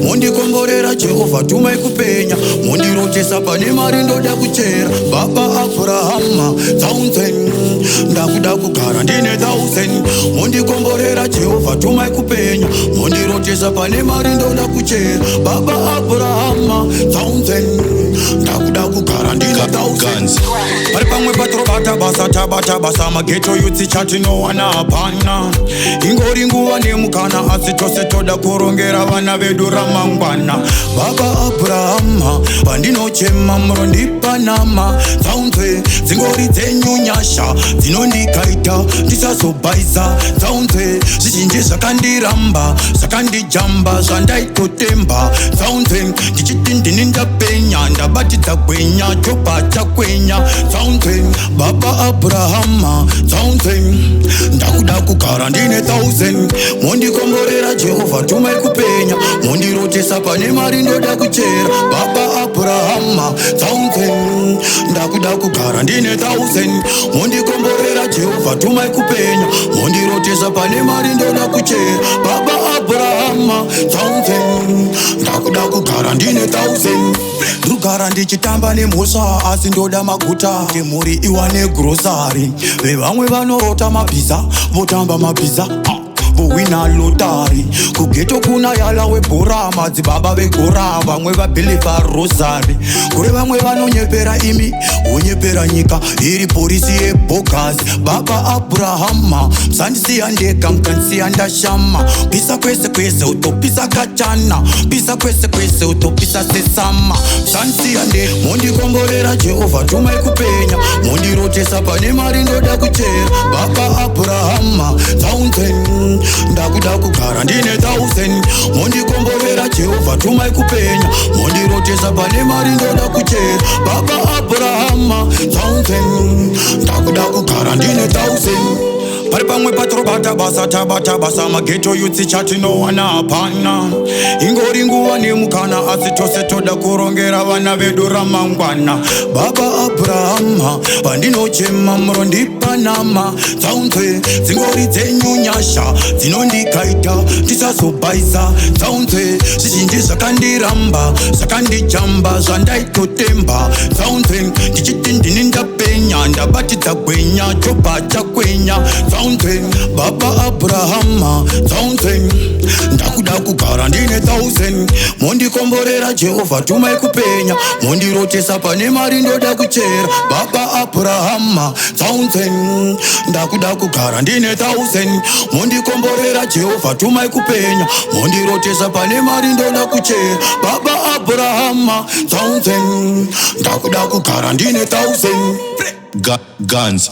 mondikomborera Jehovha tumai kupenya, mondirotesa pane mari ndoda kuchera. Baba Abrahama 1000, ndakuda kugara ndine 1000. Mondikomborera Jehovha tumai kupenya, mondirotesa pane mari ndoda kuchera. Baba Abrahama 1000, ndakuda kugara ndine 1000. Pari pamwe patro bata basa mageto yutsi chatinowana hapana. Ingori nguva nemukana asi tose toda kurongera vana vedu ramangwana. Baba Abrahama pandinochema murondipa nama 1000. Dzingori dzenyu nyasha dzinondikaita ndisazobaisa 1000. Zvizhinji zvakandiramba zvakandijamba zvandaitotemba 1000. Ndichiti ndini ndapenya ndabatidza gwenya chopa chakwenya 1000. Baba Abrahama 1000, ndakuda kugara ndine 1000. Mondikomborera Jehovha tumai kupenya, mondirotesa pane mari ndoda kuchera. Baba Abrahama 1000, ndakuda kugara ndine 1000. Mondikomborera Jehovha tumai kupenya, mondirotesa pane mari ndoda kuchera. Baba Abrahama 1000, ndakuda kugara ndine 1000. Ndugara ndichitamba nemhosva asi ndoda maguta kemhuri iwane grosari. Vevamwe vanorota mabhiza votamba mabhiza vohwina lotari. Kugeto kuna yala webhora madzibaba vegora, vamwe vabhilifa rosari. Kure vamwe vanonyepera imi wonyepera nyika iri polisi yebhogazi. Baba Abrahama msandisiya ndega mkanisiya ndashama. Pisa kwese kwese utopisa kachana, pisa kwese kwese utopisa sesama. Msandisiya ndega mondikomborera Jehovha tumai kupenya, mondirotesa pane mari ndoda kuchera. Baba Abrahama 1000, ndakuda kugara ndine 1000. Mondikomborera Jehovha tumai kupenya, mondirotesa pane mari ndoda kuchera. Baba Abrahama 1000, ndakuda kugara ndine 1000. Pari pamwe patro bata basa mageto yutsi chatinowana hapana. Ingori nguva nemukana asi tose toda kurongera vana vedu ramangwana. Baba Abrahama pandinochema murondipa nama 1000. Dzingori dzenyu nyasha dzinondikaita ndisazobaisa 1000. Zvizhinji zvakandiramba zvakandijamba zvandaitotemba 1000. Ndichiti ndini ndapenya ndabatidza gwenya chopa chakwenya 1000. Baba Abrahama 1000, ndakuda kugara ndine 1000. Mondikomborera Jehovha tumai kupenya, mondirotesa pane mari ndoda kuchera. Baba Abrahama 1000, ndakuda kugara ndine 1000. Mondikomborera Jehovha tumai kupenya, mondirotesa pane mari ndoda kuchera. Baba Abrahama 1000, ndakuda kugara ndine 1000. Gunz.